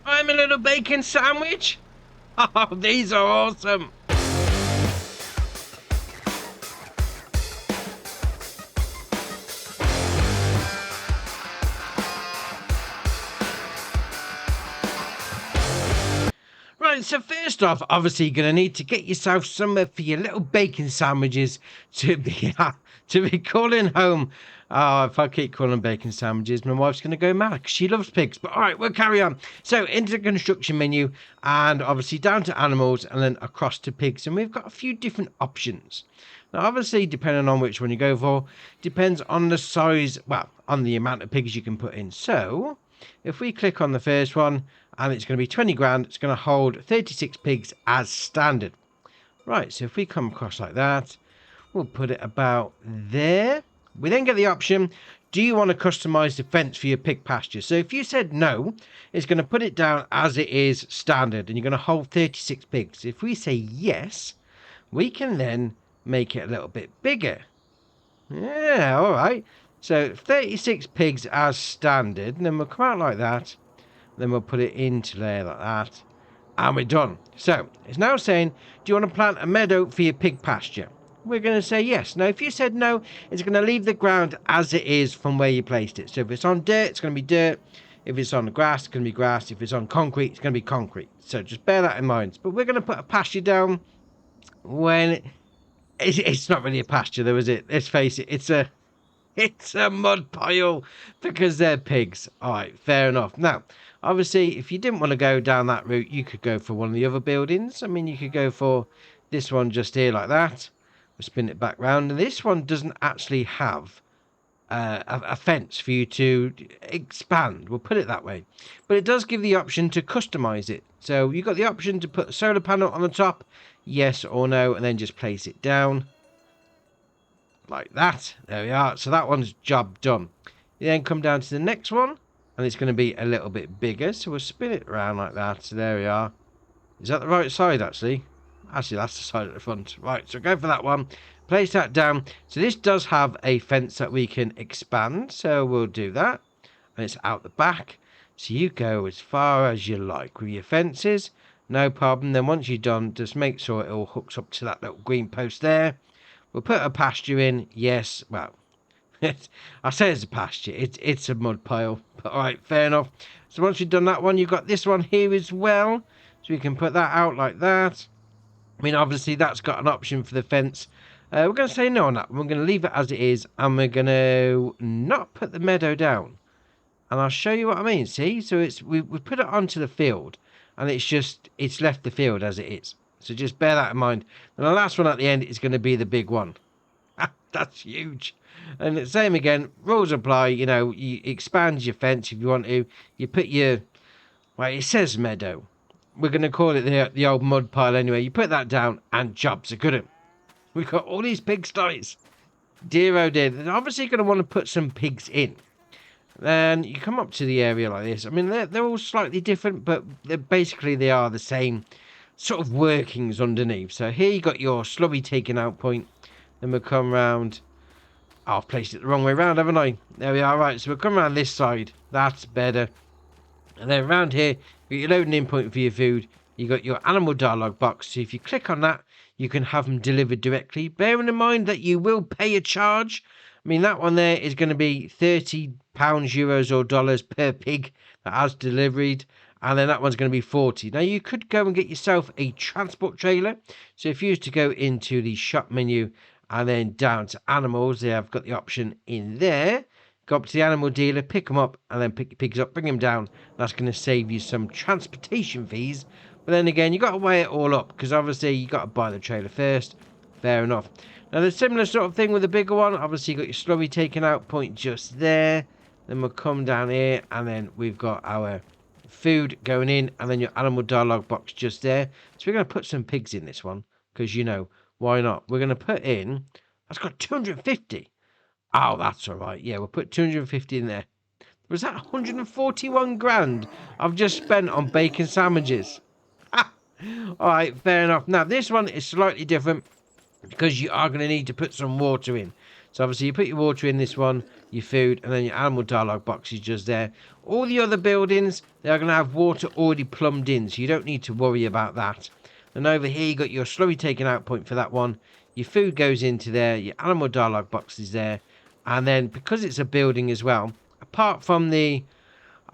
I'm a little bacon sandwich. Oh, these are awesome. Right, so first off, obviously you're gonna need to get yourself somewhere for your little bacon sandwiches to be to be calling home. Oh, if I keep calling them bacon sandwiches, my wife's gonna go mad because she loves pigs. But all right, we'll carry on. So into the construction menu, and obviously down to animals, and then across to pigs, and we've got a few different options. Now, obviously, depending on which one you go for, depends on the size. Well, on the amount of pigs you can put in. So if we click on the first one, and it's going to be 20 grand, it's going to hold 36 pigs as standard. Right, so if we come across like that, we'll put it about there. We then get the option, do you want to customize the fence for your pig pasture? So if you said no, it's going to put it down as it is standard, and you're going to hold 36 pigs. If we say yes, we can then make it a little bit bigger. Yeah, all right. So 36 pigs as standard, and then we'll come out like that. Then we'll put it into there like that. And we're done. So it's now saying, do you want to plant a meadow for your pig pasture? We're going to say yes. Now, if you said no, it's going to leave the ground as it is from where you placed it. So if it's on dirt, it's going to be dirt. If it's on the grass, it's going to be grass. If it's on concrete, it's going to be concrete. So just bear that in mind. But we're going to put a pasture down when it's not really a pasture though, is it? Let's face it, it's a mud pile because they're pigs. All right, fair enough. Now, obviously, if you didn't want to go down that route, you could go for one of the other buildings. I mean, you could go for this one just here like that. We'll spin it back round. And this one doesn't actually have a fence for you to expand. We'll put it that way. But it does give the option to customize it. So you've got the option to put a solar panel on the top, yes or no, and then just place it down. Like that. There we are. So that one's job done. You then come down to the next one, and it's going to be a little bit bigger. So we'll spin it around like that. So there we are. Is that the right side, actually? Actually, that's the side at the front. Right, so go for that one. Place that down. So this does have a fence that we can expand. So we'll do that. And it's out the back. So you go as far as you like with your fences. No problem. Then once you're done, just make sure it all hooks up to that little green post there. We'll put a pasture in. Yes, well, I say it's a pasture. It's a mud pile. But all right, fair enough. So once you've done that one, you've got this one here as well. So we can put that out like that. I mean, obviously, that's got an option for the fence. We're going to say no on that. We're going to leave it as it is. And we're going to not put the meadow down. And I'll show you what I mean. See? So we put it onto the field. And it's left the field as it is. So just bear that in mind. And the last one at the end is going to be the big one. That's huge. And the same again, rules apply. You know, you expand your fence if you want to. You put your, well, it says meadow. We're going to call it the old mud pile anyway. You put that down and jobs are good. We've got all these pigsties. Dear oh dear. They're obviously going to want to put some pigs in. Then you come up to the area like this. I mean, they're all slightly different, but they are the same sort of workings underneath. So here you got your slurry taking out point. Then we'll come round. Oh, I've placed it the wrong way round, haven't I? There we are. Right, so we'll come around this side. That's better. And then around here, you got your loading in point for your food. You got your animal dialogue box. So if you click on that, you can have them delivered directly. Bearing in mind that you will pay a charge. I mean, that one there is going to be £30, euros or dollars per pig that has delivered. And then that one's going to be 40. Now, you could go and get yourself a transport trailer. So if you used to go into the shop menu and then down to animals, they have got the option in there. Go up to the animal dealer, pick them up, and then pick your pigs up, bring them down. That's going to save you some transportation fees. But then again, you've got to weigh it all up because obviously you've got to buy the trailer first. Fair enough. Now, the similar sort of thing with the bigger one. Obviously, you've got your slurry taken out point just there. Then we'll come down here, and then we've got our food going in, and then your animal dialogue box just there. So we're going to put some pigs in this one because, you know, why not? We're going to put in, that's got 250. Oh, that's all right. Yeah, we'll put 250 in there. Was that 141 grand I've just spent on bacon sandwiches? All right, fair enough. Now, this one is slightly different because you are going to need to put some water in. So obviously you put your water in this one, your food, and then your animal dialogue box is just there. All the other buildings, they're going to have water already plumbed in, so you don't need to worry about that. And over here you got your slurry taking out point for that one. Your food goes into there, your animal dialogue box is there. And then because it's a building as well, apart from the...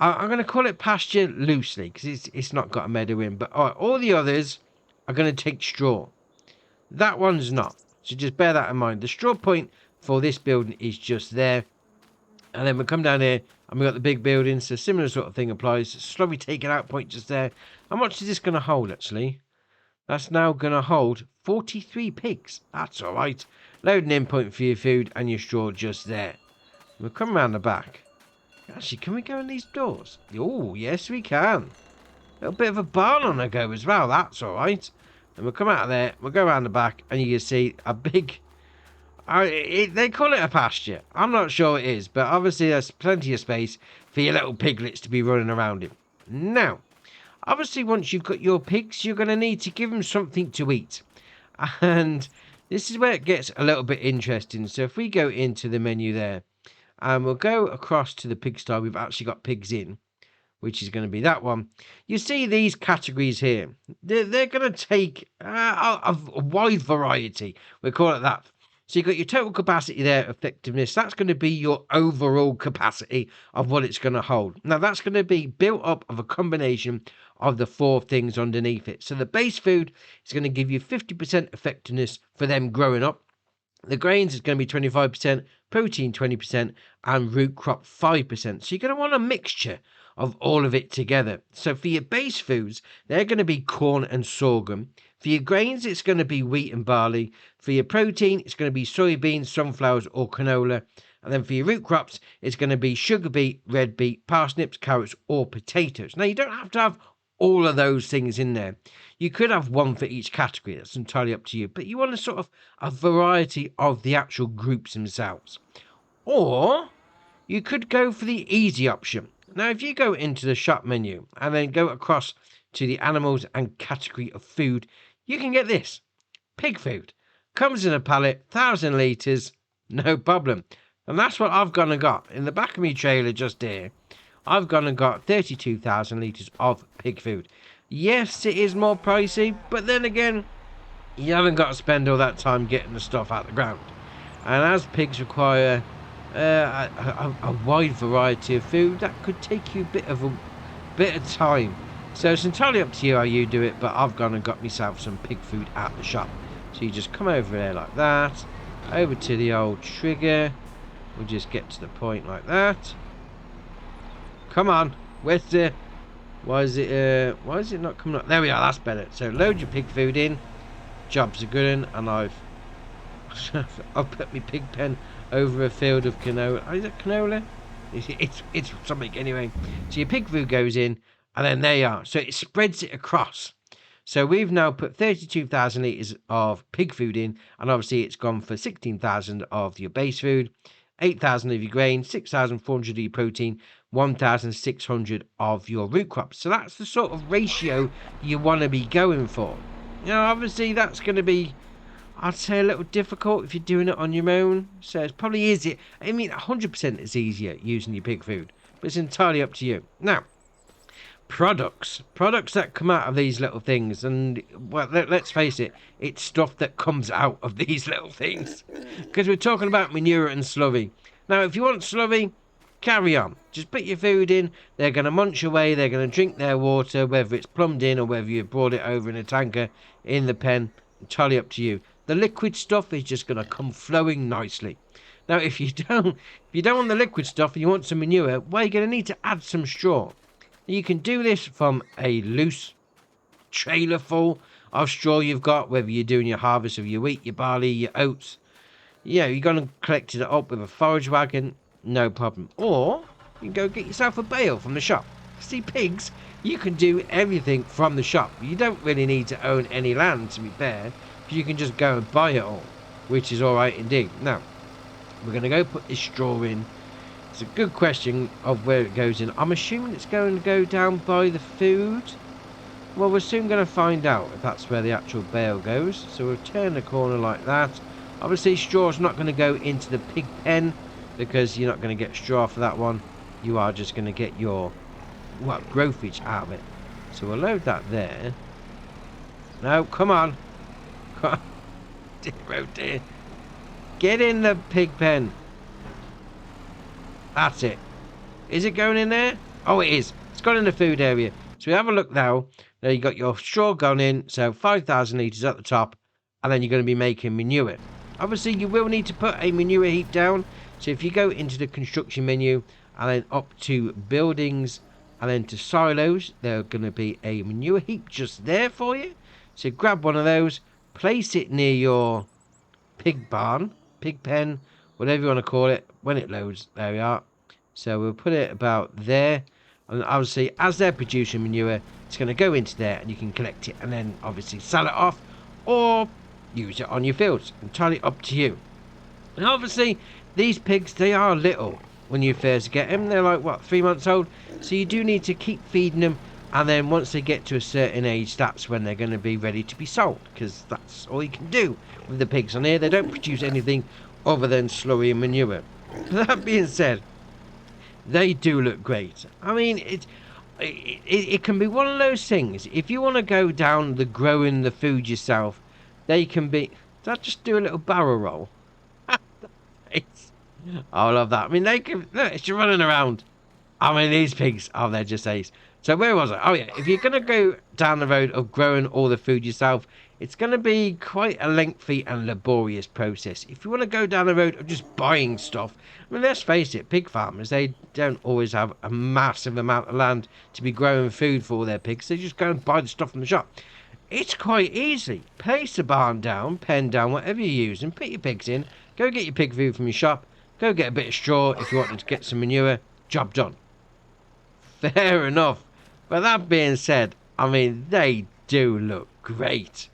I'm going to call it pasture loosely because it's not got a meadow in. But all the others are going to take straw. That one's not. So just bear that in mind. The straw point for this building is just there. And then we come down here and we've got the big building. So similar sort of thing applies. Slurry taken out point just there. How much is this going to hold actually? That's now going to hold 43 pigs. That's all right. Loading in point for your food and your straw just there. We'll come around the back. Actually, can we go in these doors? Oh, yes we can. A little bit of a barn on the go as well. That's all right. And we'll come out of there. We'll go around the back and you can see a big... they call it a pasture. I'm not sure it is. But obviously there's plenty of space for your little piglets to be running around in. Now, obviously once you've got your pigs, you're going to need to give them something to eat. And this is where it gets a little bit interesting. So if we go into the menu there. And we'll go across to the pigsty we've actually got pigs in, which is going to be that one. You see these categories here. They're going to take a wide variety. We'll call it that. So you've got your total capacity there, effectiveness. That's going to be your overall capacity of what it's going to hold. Now, that's going to be built up of a combination of the 4 things underneath it. So the base food is going to give you 50% effectiveness for them growing up. The grains is going to be 25%, protein 20%, and root crop 5%. So you're going to want a mixture of all of it together. So for your base foods, they're going to be corn and sorghum. For your grains, it's going to be wheat and barley. For your protein, it's going to be soybeans, sunflowers, or canola. And then for your root crops, it's going to be sugar beet, red beet, parsnips, carrots, or potatoes. Now, you don't have to have all of those things in there. You could have one for each category. That's entirely up to you. But you want a sort of a variety of the actual groups themselves. Or you could go for the easy option. Now, if you go into the shop menu and then go across to the animals and category of food, you can get this. Pig food. Comes in a pallet, 1,000 litres, no problem. And that's what I've gone and got. In the back of my trailer just here, I've gone and got 32,000 litres of pig food. Yes, it is more pricey, but then again, you haven't got to spend all that time getting the stuff out of the ground. And as pigs require a wide variety of food, that could take you a bit of time. So it's entirely up to you how you do it, but I've gone and got myself some pig food at the shop. So you just come over there like that, over to the old trigger. We'll just get to the point like that. Come on, where's the... Why is it not coming up? There we are, that's better. So load your pig food in. Job's a good one, and I've put my pig pen over a field of canola. Is it canola? It's something anyway. So your pig food goes in, and then there you are. So it spreads it across. So we've now put 32,000 litres of pig food in, and obviously it's gone for 16,000 of your base food, 8,000 of your grain, 6,400 of your protein, 1,600 of your root crops. So that's the sort of ratio you want to be going for. Now, obviously, that's going to be, I'd say, a little difficult if you're doing it on your own. So it's probably easier. I mean, 100% it's easier using your pig food, but it's entirely up to you. Now, products that come out of these little things, and well, let's face it, it's stuff that comes out of these little things, because we're talking about manure and slurry. Now, if you want slurry, carry on, just put your food in. They're going to munch away, they're going to drink their water, whether it's plumbed in or whether you've brought it over in a tanker in the pen. Entirely up to you. The liquid stuff is just going to come flowing nicely. Now, if you don't want the liquid stuff and you want some manure, well, you're going to need to add some straw. You can do this from a loose trailer full of straw you've got, whether you're doing your harvest of your wheat, your barley, your oats. Yeah, you're going to collect it up with a forage wagon, no problem. Or you can go get yourself a bale from the shop. See, pigs, you can do everything from the shop. You don't really need to own any land, to be fair, because you can just go and buy it all, which is all right indeed. Now, we're going to go put this straw in. It's a good question of where it goes in. I'm assuming it's going to go down by the food. Well, we're soon going to find out if that's where the actual bale goes. So we'll turn the corner like that. Obviously, straw's not going to go into the pig pen because you're not going to get straw for that one. You are just going to get your, well, growthage out of it. So we'll load that there. No, come on. Come on. Dear, oh dear. Get in the pig pen. That's it. Is it going in there? Oh, it is. It's gone in the food area. So we have a look now. Now you got your straw gone in. So 5,000 litres at the top. And then you're going to be making manure. Obviously, you will need to put a manure heap down. So if you go into the construction menu and then up to buildings and then to silos, there's going to be a manure heap just there for you. So grab one of those, place it near your pig barn, pig pen, whatever you want to call it, when it loads. There we are. So we'll put it about there. And obviously, as they're producing manure, it's going to go into there and you can collect it and then obviously sell it off or use it on your fields. Entirely up to you. And obviously, these pigs, they are little when you first get them. They're like, what, 3 months old? So you do need to keep feeding them. And then once they get to a certain age, that's when they're going to be ready to be sold. Because that's all you can do with the pigs on here. They don't produce anything other than slurry and manure. That being said, they do look great. I mean, it can be one of those things. If you want to go down the growing the food yourself, they can be... Did I just do a little barrel roll? I love that. I mean, they can... Look, it's just running around. I mean, these pigs, oh, they're just ace. So where was I? Oh, yeah. If you're going to go down the road of growing all the food yourself, it's going to be quite a lengthy and laborious process. If you want to go down the road of just buying stuff, I mean, let's face it, pig farmers, they don't always have a massive amount of land to be growing food for all their pigs. They just go and buy the stuff from the shop. It's quite easy. Place a barn down, pen down, whatever you're using, put your pigs in, go get your pig food from your shop, go get a bit of straw if you want to get some manure, job done. Fair enough. But that being said, I mean, they do look great.